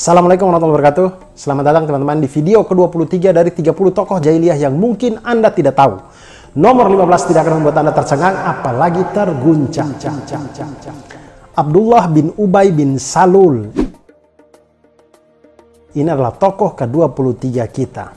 Assalamualaikum warahmatullahi wabarakatuh. Selamat datang teman-teman di video ke-23 dari 30 tokoh jahiliyah yang mungkin Anda tidak tahu. Nomor 15 tidak akan membuat Anda tercengang, apalagi terguncang. Abdullah bin Ubay bin Salul. Ini adalah tokoh ke-23 kita.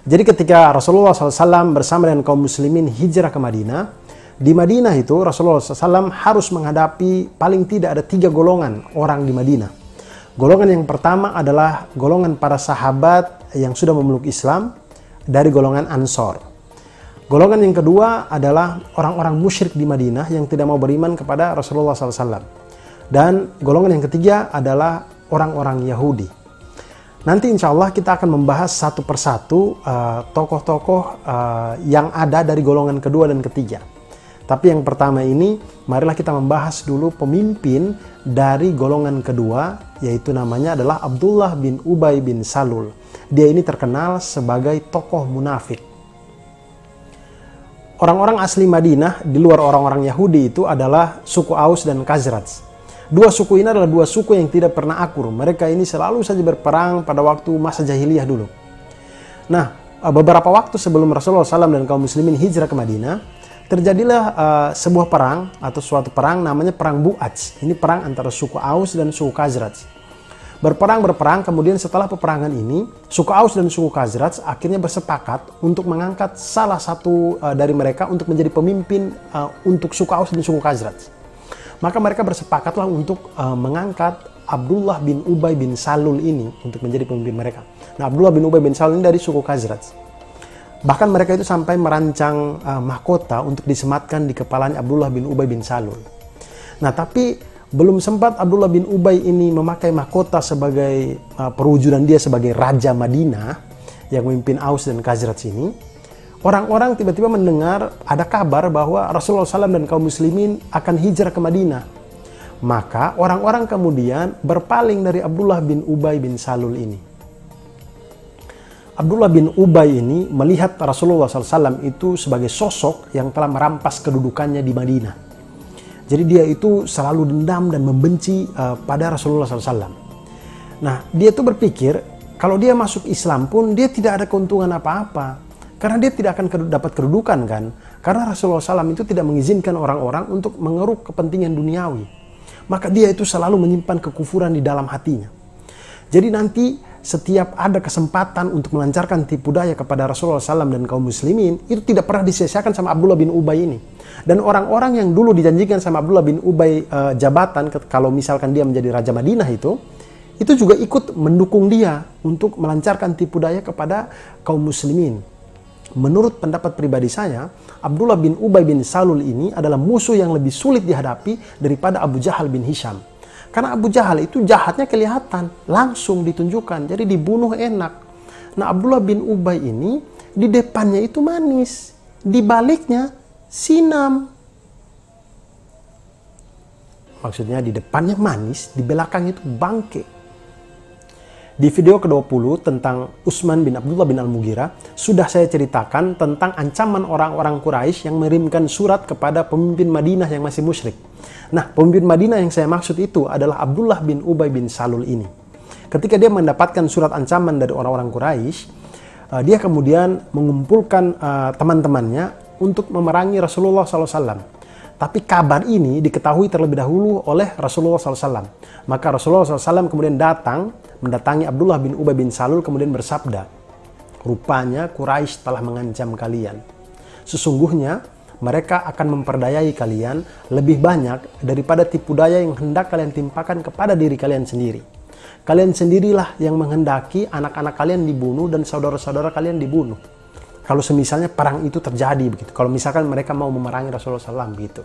Jadi ketika Rasulullah SAW bersama dengan kaum muslimin hijrah ke Madinah, di Madinah itu Rasulullah SAW harus menghadapi paling tidak ada 3 golongan orang di Madinah. Golongan yang pertama adalah golongan para sahabat yang sudah memeluk Islam dari golongan Ansor. Golongan yang kedua adalah orang-orang musyrik di Madinah yang tidak mau beriman kepada Rasulullah SAW. Dan golongan yang ketiga adalah orang-orang Yahudi. Nanti insya Allah kita akan membahas satu persatu tokoh-tokoh yang ada dari golongan kedua dan ketiga. Tapi yang pertama ini, marilah kita membahas dulu pemimpin dari golongan kedua, yaitu namanya adalah Abdullah bin Ubay bin Salul. Dia ini terkenal sebagai tokoh munafik. Orang-orang asli Madinah, di luar orang-orang Yahudi itu adalah suku Aus dan Khazraj. Dua suku ini adalah dua suku yang tidak pernah akur. Mereka ini selalu saja berperang pada waktu masa jahiliyah dulu. Nah, beberapa waktu sebelum Rasulullah SAW dan kaum muslimin hijrah ke Madinah, terjadilah sebuah perang atau suatu perang namanya Perang Bu'aj. Ini perang antara suku Aus dan suku Khazraj. Berperang, kemudian setelah peperangan ini, suku Aus dan suku Khazraj akhirnya bersepakat untuk mengangkat salah satu dari mereka untuk menjadi pemimpin untuk suku Aus dan suku Khazraj. Maka mereka bersepakatlah untuk mengangkat Abdullah bin Ubay bin Salul ini untuk menjadi pemimpin mereka. Nah, Abdullah bin Ubay bin Salul ini dari suku Khazraj. Bahkan mereka itu sampai merancang mahkota untuk disematkan di kepalanya Abdullah bin Ubay bin Salul. Nah, tapi belum sempat Abdullah bin Ubay ini memakai mahkota sebagai perwujudan dia sebagai Raja Madinah yang memimpin Aus dan Khazraj ini, orang-orang tiba-tiba mendengar ada kabar bahwa Rasulullah SAW dan kaum muslimin akan hijrah ke Madinah. Maka orang-orang kemudian berpaling dari Abdullah bin Ubay bin Salul ini. Abdullah bin Ubay ini melihat Rasulullah SAW itu sebagai sosok yang telah merampas kedudukannya di Madinah. Jadi dia itu selalu dendam dan membenci pada Rasulullah SAW. Nah, dia itu berpikir kalau dia masuk Islam pun dia tidak ada keuntungan apa-apa. Karena dia tidak akan dapat kedudukan kan. Karena Rasulullah SAW itu tidak mengizinkan orang-orang untuk mengeruk kepentingan duniawi. Maka dia itu selalu menyimpan kekufuran di dalam hatinya. Jadi nanti setiap ada kesempatan untuk melancarkan tipu daya kepada Rasulullah SAW dan kaum muslimin, itu tidak pernah disia-siakan sama Abdullah bin Ubay ini. Dan orang-orang yang dulu dijanjikan sama Abdullah bin Ubay jabatan, kalau misalkan dia menjadi Raja Madinah itu juga ikut mendukung dia untuk melancarkan tipu daya kepada kaum muslimin. Menurut pendapat pribadi saya, Abdullah bin Ubay bin Salul ini adalah musuh yang lebih sulit dihadapi daripada Abu Jahal bin Hisham. Karena Abu Jahal itu jahatnya kelihatan, langsung ditunjukkan, jadi dibunuh enak. Nah, Abdullah bin Ubay ini di depannya itu manis, di baliknya sinam. Maksudnya di depannya manis, di belakang itu bangke. Di video ke-20 tentang Utsman bin Abdullah bin Al-Mughirah, sudah saya ceritakan tentang ancaman orang-orang Quraisy yang mengirimkan surat kepada pemimpin Madinah yang masih musyrik. Nah, pemimpin Madinah yang saya maksud itu adalah Abdullah bin Ubay bin Salul ini. Ketika dia mendapatkan surat ancaman dari orang-orang Quraisy, dia kemudian mengumpulkan teman-temannya untuk memerangi Rasulullah SAW. Tapi kabar ini diketahui terlebih dahulu oleh Rasulullah SAW. Maka Rasulullah SAW kemudian mendatangi Abdullah bin Ubay bin Salul kemudian bersabda, "Rupanya Quraisy telah mengancam kalian. Sesungguhnya mereka akan memperdayai kalian lebih banyak daripada tipu daya yang hendak kalian timpakan kepada diri kalian sendiri. Kalian sendirilah yang menghendaki anak-anak kalian dibunuh dan saudara-saudara kalian dibunuh. Kalau semisalnya perang itu terjadi begitu. Kalau misalkan mereka mau memerangi Rasulullah SAW gitu."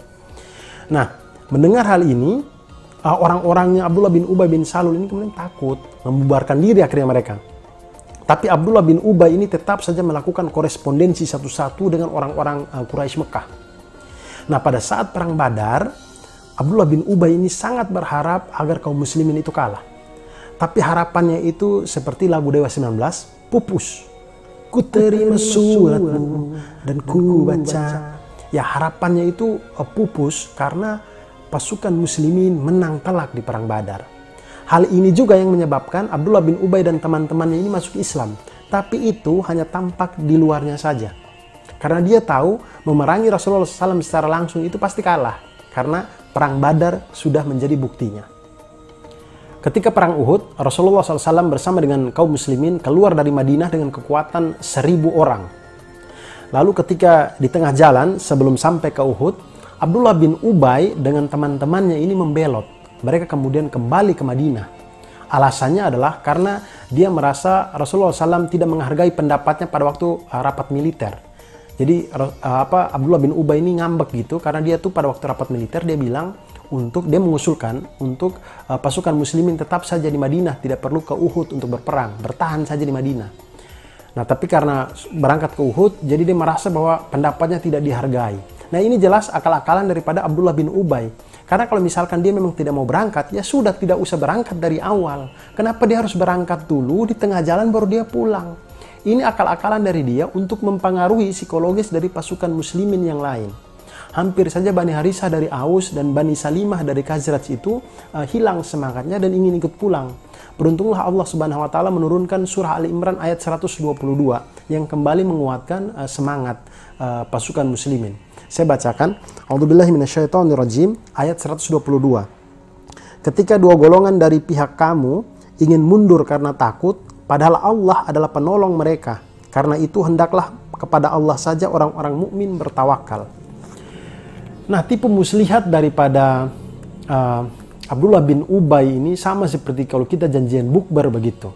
Nah, mendengar hal ini, orang-orangnya Abdullah bin Ubay bin Salul ini kemudian takut, membubarkan diri akhirnya mereka. Tapi Abdullah bin Ubay ini tetap saja melakukan korespondensi satu-satu dengan orang-orang Quraisy Mekah. Nah, pada saat perang Badar, Abdullah bin Ubay ini sangat berharap agar kaum muslimin itu kalah. Tapi harapannya itu seperti lagu Dewa 19, pupus. Ku terima suratmu dan ku baca. Ya, harapannya itu pupus karena pasukan muslimin menang telak di perang Badar. Hal ini juga yang menyebabkan Abdullah bin Ubay dan teman-temannya ini masuk Islam. Tapi itu hanya tampak di luarnya saja. Karena dia tahu memerangi Rasulullah SAW secara langsung itu pasti kalah. Karena perang Badar sudah menjadi buktinya. Ketika perang Uhud, Rasulullah SAW bersama dengan kaum muslimin keluar dari Madinah dengan kekuatan 1000 orang. Lalu ketika di tengah jalan sebelum sampai ke Uhud, Abdullah bin Ubay dengan teman-temannya ini membelot. Mereka kemudian kembali ke Madinah. Alasannya adalah karena dia merasa Rasulullah SAW tidak menghargai pendapatnya pada waktu rapat militer. Jadi Abdullah bin Ubay ini ngambek gitu karena dia tuh pada waktu rapat militer dia bilang dia mengusulkan untuk pasukan muslimin tetap saja di Madinah, tidak perlu ke Uhud untuk berperang, bertahan saja di Madinah. Nah, tapi karena berangkat ke Uhud, jadi dia merasa bahwa pendapatnya tidak dihargai. Nah, ini jelas akal-akalan daripada Abdullah bin Ubay. Karena kalau misalkan dia memang tidak mau berangkat, ya sudah tidak usah berangkat dari awal. Kenapa dia harus berangkat dulu, di tengah jalan baru dia pulang? Ini akal-akalan dari dia untuk mempengaruhi psikologis dari pasukan muslimin yang lain. Hampir saja Bani Harisah dari Aus dan Bani Salimah dari Khazraj itu hilang semangatnya dan ingin ikut pulang. Beruntunglah Allah Subhanahu wa taala menurunkan surah Ali Imran ayat 122 yang kembali menguatkan semangat pasukan muslimin. Saya bacakan, A'udzubillahi minasyaitonirrajim, ayat 122. Ketika dua golongan dari pihak kamu ingin mundur karena takut, padahal Allah adalah penolong mereka. Karena itu hendaklah kepada Allah saja orang-orang mukmin bertawakal. Nah, tipe muslihat daripada Abdullah bin Ubay ini sama seperti kalau kita janjian bukber begitu.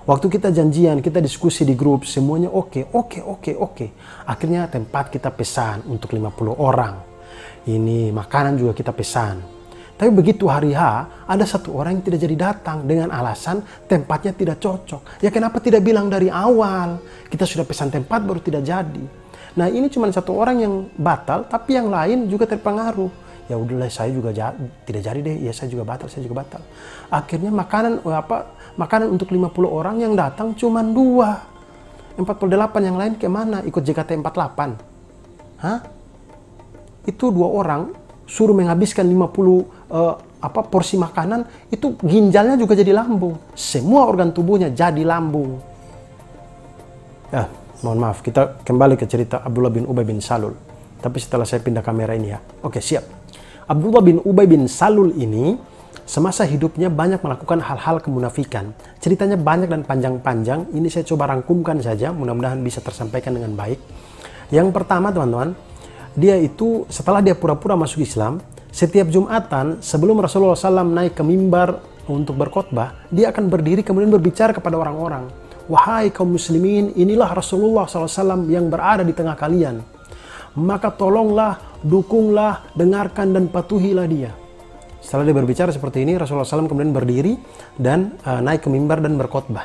Waktu kita janjian, kita diskusi di grup, semuanya oke. Akhirnya tempat kita pesan untuk 50 orang. Ini makanan juga kita pesan. Tapi begitu hari H, ada satu orang yang tidak jadi datang dengan alasan tempatnya tidak cocok. Ya kenapa tidak bilang dari awal? Kita sudah pesan tempat baru tidak jadi. Nah, ini cuma satu orang yang batal, tapi yang lain juga terpengaruh. Ya udahlah, saya juga tidak jadi deh. Ya saya juga batal. Akhirnya makanan untuk 50 orang yang datang cuma 2. 48 yang lain kemana? Ikut JKT 48. Hah? Itu 2 orang suruh menghabiskan 50 porsi makanan, itu ginjalnya juga jadi lambung. Semua organ tubuhnya jadi lambung. Mohon maaf, kita kembali ke cerita Abdullah bin Ubay bin Salul. Tapi setelah saya pindah kamera ini ya. Oke, siap. Abdullah bin Ubay bin Salul ini semasa hidupnya banyak melakukan hal-hal kemunafikan. Ceritanya banyak dan panjang-panjang. Ini saya coba rangkumkan saja, mudah-mudahan bisa tersampaikan dengan baik. Yang pertama, teman-teman, dia itu setelah dia pura-pura masuk Islam, setiap Jumatan sebelum Rasulullah SAW naik ke mimbar untuk berkhotbah, dia akan berdiri kemudian berbicara kepada orang-orang. Wahai kaum muslimin, inilah Rasulullah SAW yang berada di tengah kalian. Maka tolonglah, dukunglah, dengarkan dan patuhilah dia. Setelah dia berbicara seperti ini, Rasulullah SAW kemudian berdiri dan naik ke mimbar dan berkhotbah.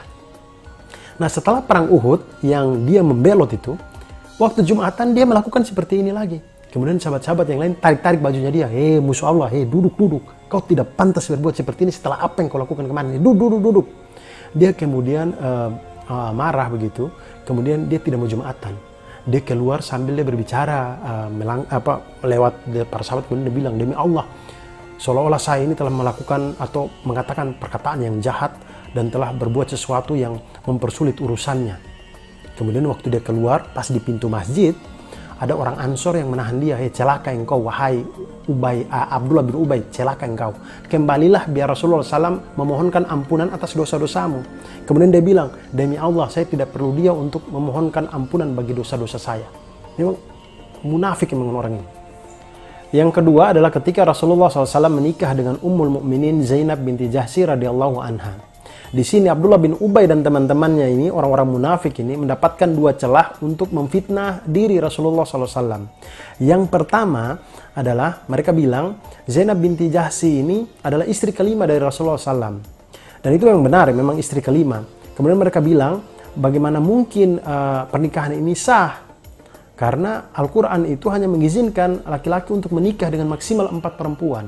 Nah, setelah perang Uhud yang dia membelot itu, waktu Jumatan dia melakukan seperti ini lagi. Kemudian sahabat-sahabat yang lain tarik-tarik bajunya dia. Hei musuh Allah, duduk. Kau tidak pantas berbuat seperti ini setelah apa yang kau lakukan kemarin. Duduk. Dia kemudian marah begitu. Kemudian dia tidak mau Jumatan. Dia keluar sambil dia berbicara lewat para sahabat, kemudian dia bilang, demi Allah, seolah-olah saya ini telah melakukan atau mengatakan perkataan yang jahat dan telah berbuat sesuatu yang mempersulit urusannya. Kemudian waktu dia keluar, pas di pintu masjid, ada orang Ansor yang menahan dia. Celaka engkau, wahai Abdullah bin Ubay, celaka engkau. Kembalilah biar Rasulullah SAW memohonkan ampunan atas dosa-dosamu. Kemudian dia bilang, demi Allah, saya tidak perlu dia untuk memohonkan ampunan bagi dosa-dosa saya. Memang munafik memang orang ini. Yang kedua adalah ketika Rasulullah SAW menikah dengan Ummul Mukminin Zainab binti Jahsy radhiyallahu anha. Di sini Abdullah bin Ubay dan teman-temannya ini, orang-orang munafik ini, mendapatkan 2 celah untuk memfitnah diri Rasulullah SAW. Yang pertama adalah mereka bilang Zainab binti Jahsy ini adalah istri kelima dari Rasulullah SAW. Dan itu yang benar, memang istri kelima. Kemudian mereka bilang, bagaimana mungkin pernikahan ini sah? Karena Al-Quran itu hanya mengizinkan laki-laki untuk menikah dengan maksimal 4 perempuan.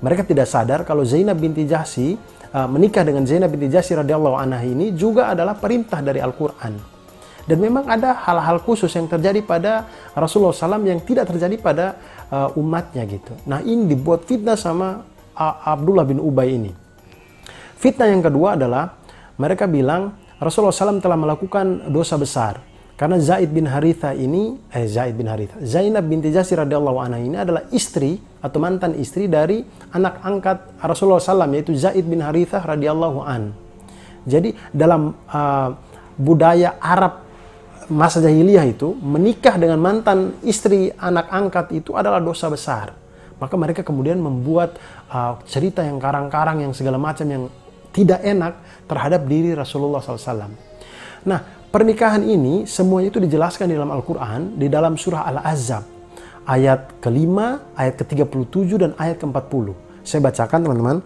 Mereka tidak sadar kalau Zainab binti Jahsy menikah dengan Zainab binti Jahsy radhiyallahu anha ini juga adalah perintah dari Al-Quran. Dan memang ada hal-hal khusus yang terjadi pada Rasulullah SAW yang tidak terjadi pada umatnya gitu. Nah, ini dibuat fitnah sama Abdullah bin Ubay ini. Fitnah yang kedua adalah mereka bilang Rasulullah SAW telah melakukan dosa besar. Karena Zainab binti Jahsy radhiyallahu anha ini adalah istri atau mantan istri dari anak angkat Rasulullah SAW, yaitu Zaid bin Harithah radhiyallahu an. Jadi dalam budaya Arab masa jahiliyah itu, menikah dengan mantan istri anak angkat itu adalah dosa besar. Maka mereka kemudian membuat cerita yang karang-karang, yang segala macam yang tidak enak terhadap diri Rasulullah SAW. Nah, pernikahan ini semuanya itu dijelaskan di dalam Al-Quran, di dalam surah Al-Ahzab. Ayat ke-5, ayat ke-37, dan ayat ke-40. Saya bacakan teman-teman.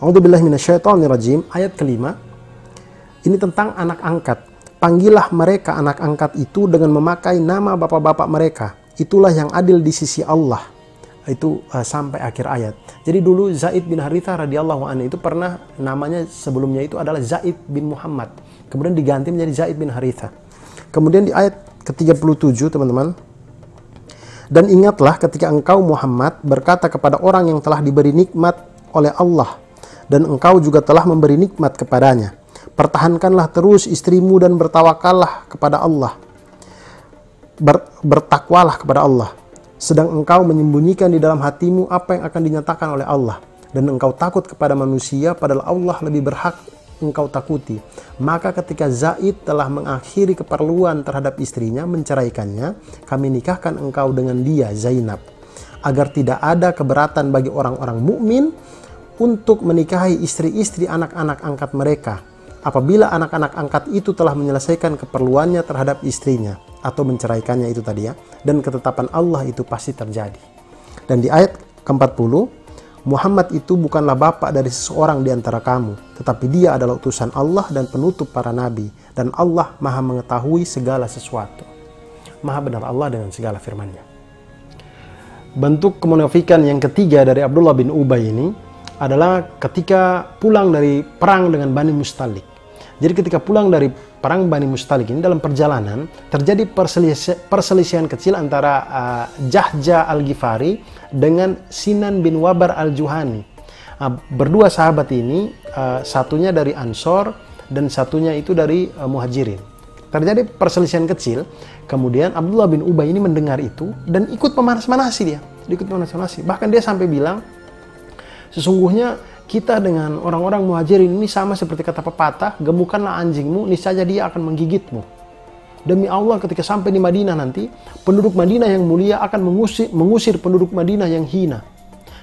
A'udzubillahi minasyaitonirrajim. Ayat ke-5. Ini tentang anak angkat. Panggillah mereka anak angkat itu dengan memakai nama bapak-bapak mereka. Itulah yang adil di sisi Allah. Itu sampai akhir ayat. Jadi dulu Zaid bin Harithah radhiyallahu anhu itu pernah namanya sebelumnya itu adalah Zaid bin Muhammad. Kemudian diganti menjadi Zaid bin Harithah. Kemudian di ayat ke-37 teman-teman. Dan ingatlah ketika engkau Muhammad berkata kepada orang yang telah diberi nikmat oleh Allah, dan engkau juga telah memberi nikmat kepadanya. Pertahankanlah terus istrimu dan bertawakallah kepada Allah. Bertakwalah kepada Allah. Sedang engkau menyembunyikan di dalam hatimu apa yang akan dinyatakan oleh Allah. Dan engkau takut kepada manusia, padahal Allah lebih berhak engkau takuti. Maka ketika Zaid telah mengakhiri keperluan terhadap istrinya, menceraikannya, kami nikahkan engkau dengan dia, Zainab, agar tidak ada keberatan bagi orang-orang mukmin untuk menikahi istri-istri anak-anak angkat mereka, apabila anak-anak angkat itu telah menyelesaikan keperluannya terhadap istrinya, atau menceraikannya itu tadi ya, dan ketetapan Allah itu pasti terjadi. Dan di ayat ke-40, Muhammad itu bukanlah bapak dari seseorang di antara kamu, tetapi dia adalah utusan Allah dan penutup para nabi, dan Allah maha mengetahui segala sesuatu. Maha benar Allah dengan segala firman-Nya. Bentuk kemunafikan yang ketiga dari Abdullah bin Ubay ini adalah ketika pulang dari perang dengan Bani Mustalik. Jadi ketika pulang dari perang Bani Mustalik ini, dalam perjalanan terjadi perselisihan kecil antara Jahja al-Ghifari dengan Sinan bin Wabar al-Juhani. Berdua sahabat ini, satunya dari Ansor dan satunya itu dari Muhajirin. Terjadi perselisihan kecil, kemudian Abdullah bin Ubay ini mendengar itu dan ikut memanas-manasi dia. Bahkan dia sampai bilang, sesungguhnya kita dengan orang-orang Muhajirin ini sama seperti kata pepatah, gemukkanlah anjingmu, niscaya dia akan menggigitmu. Demi Allah, ketika sampai di Madinah nanti, penduduk Madinah yang mulia akan mengusir penduduk Madinah yang hina.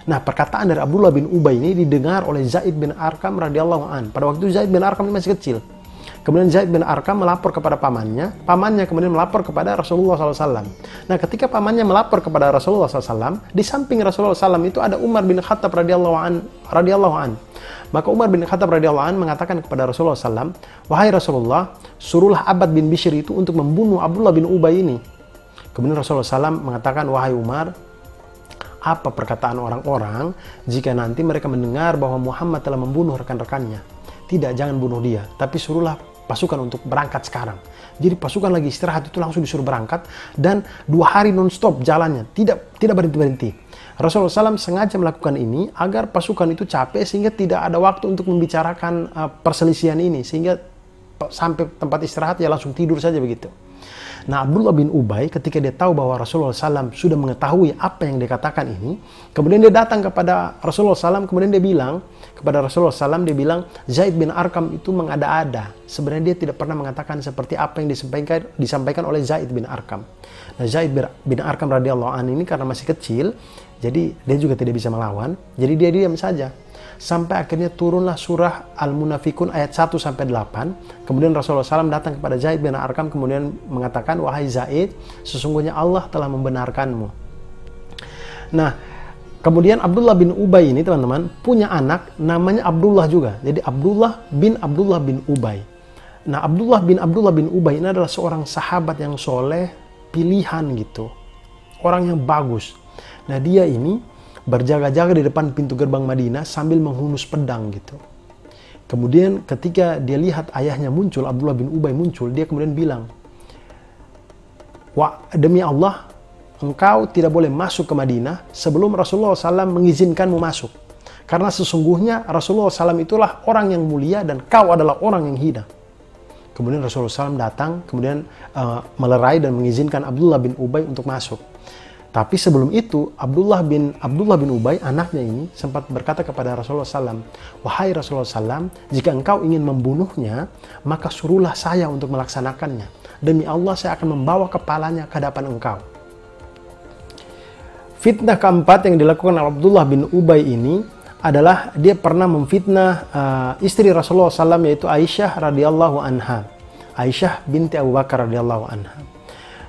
Nah, perkataan dari Abdullah bin Ubay ini didengar oleh Zaid bin Arqam radhiyallahu an. Pada waktu itu Zaid bin Arqam ini masih kecil. Kemudian Zaid bin Arqam melapor kepada pamannya kemudian melapor kepada Rasulullah SAW. Nah, ketika pamannya melapor kepada Rasulullah SAW, di samping Rasulullah SAW itu ada Umar bin Khattab radhiyallahu an. Maka Umar bin Khattab radhiyallahu an mengatakan kepada Rasulullah SAW, wahai Rasulullah, suruhlah Abbad bin Bishr itu untuk membunuh Abdullah bin Ubay ini. Kemudian Rasulullah SAW mengatakan, wahai Umar, apa perkataan orang-orang jika nanti mereka mendengar bahwa Muhammad telah membunuh rekan-rekannya? Tidak, jangan bunuh dia, tapi suruhlah pasukan untuk berangkat sekarang. Jadi pasukan lagi istirahat itu langsung disuruh berangkat, dan 2 hari non-stop jalannya, tidak berhenti-berhenti. Rasulullah SAW sengaja melakukan ini agar pasukan itu capek sehingga tidak ada waktu untuk membicarakan perselisihan ini, sehingga sampai tempat istirahat ya langsung tidur saja begitu. Nah, Abdullah bin Ubay ketika dia tahu bahwa Rasulullah SAW sudah mengetahui apa yang dia katakan ini, kemudian dia datang kepada Rasulullah SAW, kemudian dia bilang kepada Rasulullah SAW, dia bilang, Zaid bin Arqam itu mengada-ada. Sebenarnya dia tidak pernah mengatakan seperti apa yang disampaikan oleh Zaid bin Arqam. Nah, Zaid bin Arqam radhiyallahu anhu ini karena masih kecil, jadi dia juga tidak bisa melawan, jadi dia diam saja. Sampai akhirnya turunlah surah Al-Munafikun ayat 1-8. Kemudian Rasulullah SAW datang kepada Zaid bin Arqam, kemudian mengatakan, wahai Zaid, sesungguhnya Allah telah membenarkanmu. Nah, kemudian Abdullah bin Ubay ini teman-teman punya anak namanya Abdullah juga. Jadi Abdullah bin Ubay. Nah, Abdullah bin Ubay ini adalah seorang sahabat yang soleh, pilihan gitu. Orang yang bagus. Nah, dia ini berjaga-jaga di depan pintu gerbang Madinah sambil menghunus pedang gitu. Kemudian ketika dia lihat ayahnya muncul, Abdullah bin Ubay muncul, dia kemudian bilang, wah, demi Allah, engkau tidak boleh masuk ke Madinah sebelum Rasulullah SAW mengizinkanmu masuk. Karena sesungguhnya Rasulullah SAW itulah orang yang mulia dan kau adalah orang yang hina. Kemudian Rasulullah SAW datang, kemudian melerai dan mengizinkan Abdullah bin Ubay untuk masuk. Tapi sebelum itu, Abdullah bin Ubay, anaknya ini, sempat berkata kepada Rasulullah SAW, "Wahai Rasulullah SAW, jika engkau ingin membunuhnya, maka suruhlah saya untuk melaksanakannya. Demi Allah, saya akan membawa kepalanya ke hadapan engkau." Fitnah keempat yang dilakukan oleh Abdullah bin Ubay ini adalah dia pernah memfitnah istri Rasulullah SAW, yaitu Aisyah radhiyallahu anha. Aisyah binti Abu Bakar radhiyallahu anha.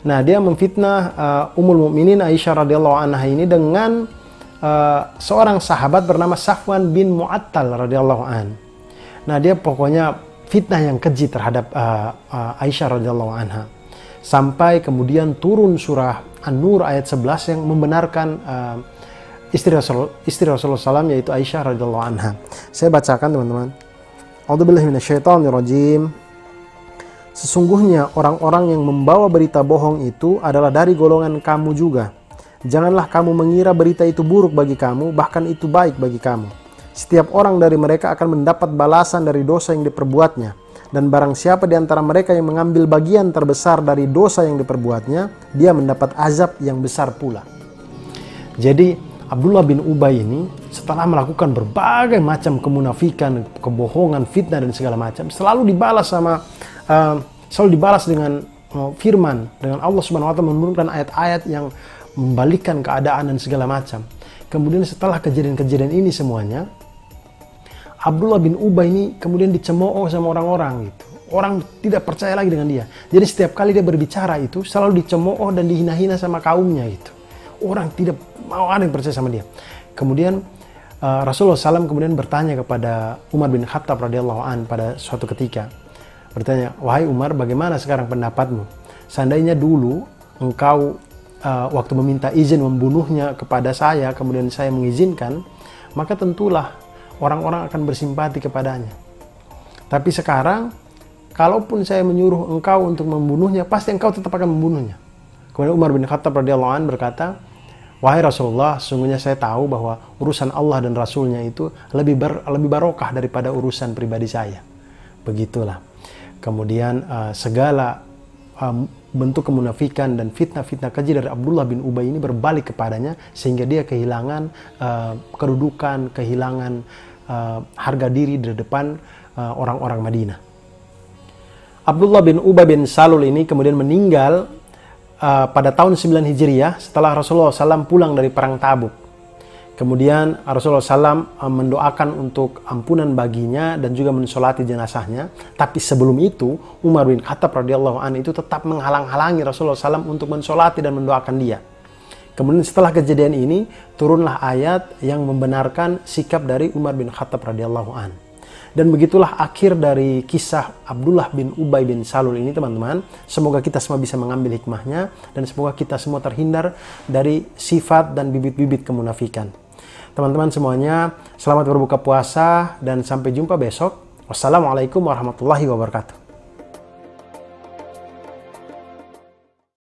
Nah, dia memfitnah Ummul Mukminin Aisyah radhiyallahu anha ini dengan seorang sahabat bernama Safwan bin Mu'attal radhiyallahu an. Nah, dia pokoknya fitnah yang keji terhadap Aisyah radhiyallahu anha. Sampai kemudian turun surah An-Nur ayat 11 yang membenarkan istri Rasulullah SAW, yaitu Aisyah radhiyallahu anha. Saya bacakan, teman-teman. A'udzubillahi minasyaitonirrajim. Sesungguhnya orang-orang yang membawa berita bohong itu adalah dari golongan kamu juga. Janganlah kamu mengira berita itu buruk bagi kamu, bahkan itu baik bagi kamu. Setiap orang dari mereka akan mendapat balasan dari dosa yang diperbuatnya. Dan barang siapa di antara mereka yang mengambil bagian terbesar dari dosa yang diperbuatnya, dia mendapat azab yang besar pula. Jadi Abdullah bin Ubay ini setelah melakukan berbagai macam kemunafikan, kebohongan, fitnah dan segala macam, selalu dibalas dengan firman, dengan Allah Subhanahu wa taala menurunkan ayat-ayat yang membalikkan keadaan dan segala macam. Kemudian setelah kejadian-kejadian ini semuanya, Abdullah bin Ubay ini kemudian dicemooh sama orang-orang gitu. Orang tidak percaya lagi dengan dia. Jadi setiap kali dia berbicara itu selalu dicemooh dan dihina-hina sama kaumnya gitu. Orang tidak mau ada yang percaya sama dia. Kemudian Rasulullah SAW kemudian bertanya kepada Umar bin Khattab radhiyallahu an pada suatu ketika. Bertanya, "Wahai Umar, bagaimana sekarang pendapatmu? Seandainya dulu engkau waktu meminta izin membunuhnya kepada saya, kemudian saya mengizinkan, maka tentulah orang-orang akan bersimpati kepadanya. Tapi sekarang, kalaupun saya menyuruh engkau untuk membunuhnya, pasti engkau tetap akan membunuhnya." Kemudian Umar bin Khattab radhiyallahu an berkata, "Wahai Rasulullah, sesungguhnya saya tahu bahwa urusan Allah dan Rasulnya itu lebih barokah daripada urusan pribadi saya." Begitulah. Kemudian segala bentuk kemunafikan dan fitnah-fitnah keji dari Abdullah bin Ubay ini berbalik kepadanya, sehingga dia kehilangan kedudukan, kehilangan harga diri di depan orang-orang Madinah. Abdullah bin Ubay bin Salul ini kemudian meninggal pada tahun 9 Hijriah setelah Rasulullah SAW pulang dari perang Tabuk. Kemudian Rasulullah SAW mendoakan untuk ampunan baginya dan juga mensolati jenazahnya. Tapi sebelum itu, Umar bin Khattab radhiyallahu anhu itu tetap menghalang-halangi Rasulullah SAW untuk mensolati dan mendoakan dia. Kemudian setelah kejadian ini, turunlah ayat yang membenarkan sikap dari Umar bin Khattab radhiyallahu anhu. Dan begitulah akhir dari kisah Abdullah bin Ubay bin Salul ini, teman-teman. Semoga kita semua bisa mengambil hikmahnya dan semoga kita semua terhindar dari sifat dan bibit-bibit kemunafikan. Teman-teman semuanya, selamat berbuka puasa dan sampai jumpa besok. Wassalamualaikum warahmatullahi wabarakatuh.